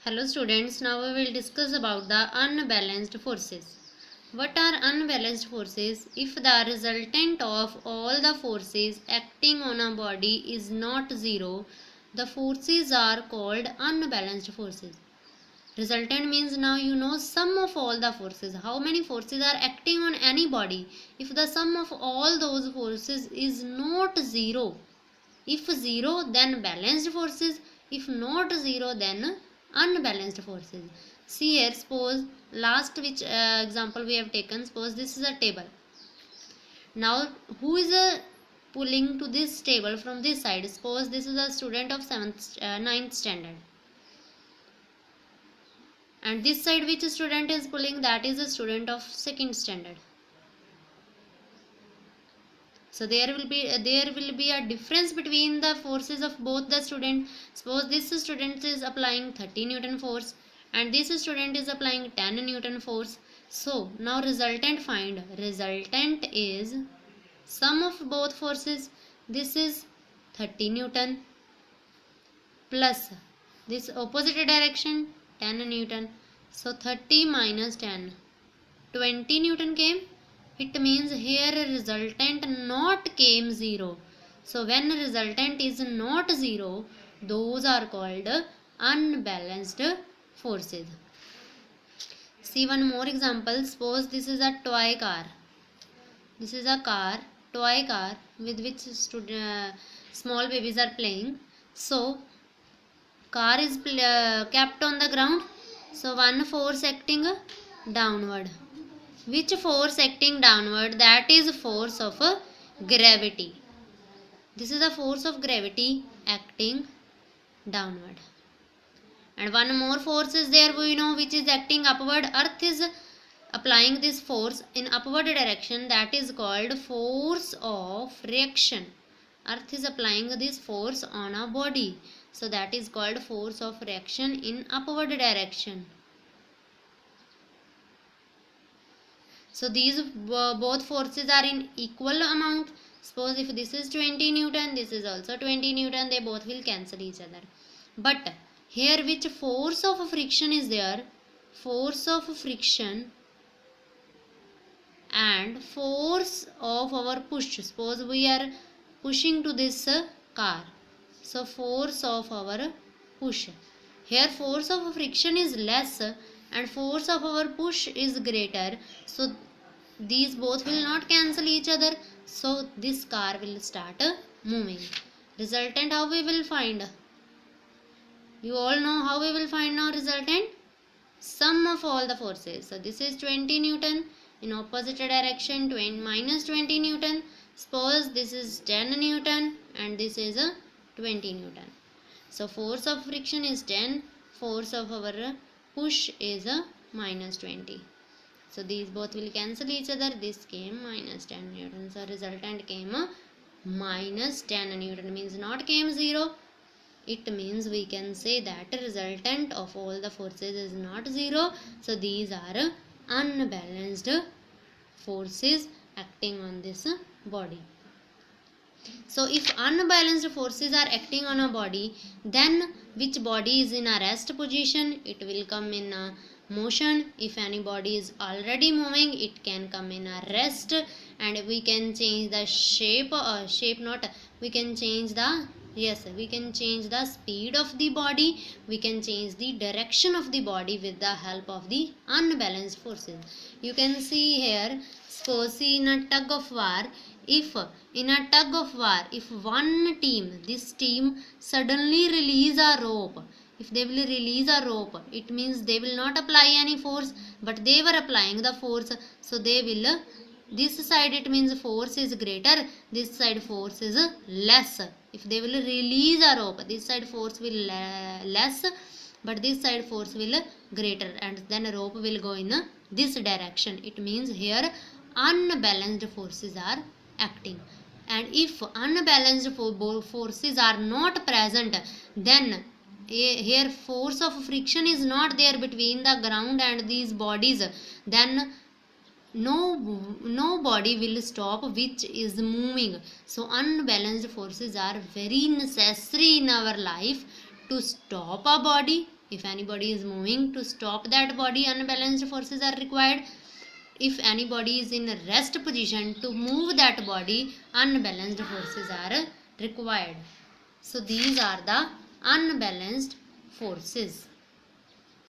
Hello students, now we will discuss about the unbalanced forces. What are unbalanced forces? If the resultant of all the forces acting on a body is not zero, the forces are called unbalanced forces. Resultant means now you know sum of all the forces. How many forces are acting on any body? If the sum of all those forces is not zero, if zero then balanced forces, if not zero then unbalanced forces. See here, suppose last which example we have taken, suppose this is a table. Now who is pulling to this table from this side? Suppose this is a student of 9th standard, and this side which student is pulling, that is a student of 2nd standard. So there will be a difference between the forces of both the student. Suppose this student is applying 30 Newton force and this student is applying 10 Newton force. So now resultant find. Resultant is sum of both forces. This is 30 Newton plus this opposite direction 10 Newton. So 30 minus 10, 20 Newton came. It means here resultant not came zero. So when resultant is not zero, those are called unbalanced forces. See one more example. Suppose this is a toy car. This is a car, toy car with which small babies are playing. So car is kept on the ground. So one force acting downward. Which force acting downward? That is force of gravity. This is the force of gravity acting downward. And one more force is there, we know, which is acting upward. Earth is applying this force in upward direction, that is called force of reaction. Earth is applying this force on a body, so that is called force of reaction in upward direction. So these both forces are in equal amount. Suppose if this is 20 Newton, this is also 20 Newton, they both will cancel each other. But here which force of friction is there? Force of friction and force of our push. Suppose we are pushing to this car. So force of our push. Here force of friction is less and force of our push is greater. So these both will not cancel each other. So this car will start moving. Resultant how we will find? You all know how we will find now resultant? Sum of all the forces. So this is 20 Newton in opposite direction, minus 20 Newton. Suppose this is 10 Newton and this is 20 Newton. So force of friction is 10, force of our push is minus 20. So these both will cancel each other. This came minus 10 Newton. So resultant came minus 10 Newton, means not came 0. It means we can say that resultant of all the forces is not 0. So these are unbalanced forces acting on this body. So if unbalanced forces are acting on a body, then which body is in a rest position? It will come in a motion. If any body is already moving, it can come in a rest, and we can change the we can change the speed of the body, we can change the direction of the body with the help of the unbalanced forces. You can see here, suppose in a tug of war, if one team, this team suddenly release a rope, if they will release a rope, it means they will not apply any force, but they were applying the force. So they will, this side it means force is greater, this side force is less. If they will release a rope, this side force will less, but this side force will greater, and then a rope will go in this direction. It means here unbalanced forces are acting. And if unbalanced forces are not present, then here force of friction is not there between the ground and these bodies, then no body will stop which is moving. So unbalanced forces are very necessary in our life to stop a body If any body is moving, to stop that body, unbalanced forces are required. If any body is in a rest position, to move that body, unbalanced forces are required. So these are the unbalanced forces.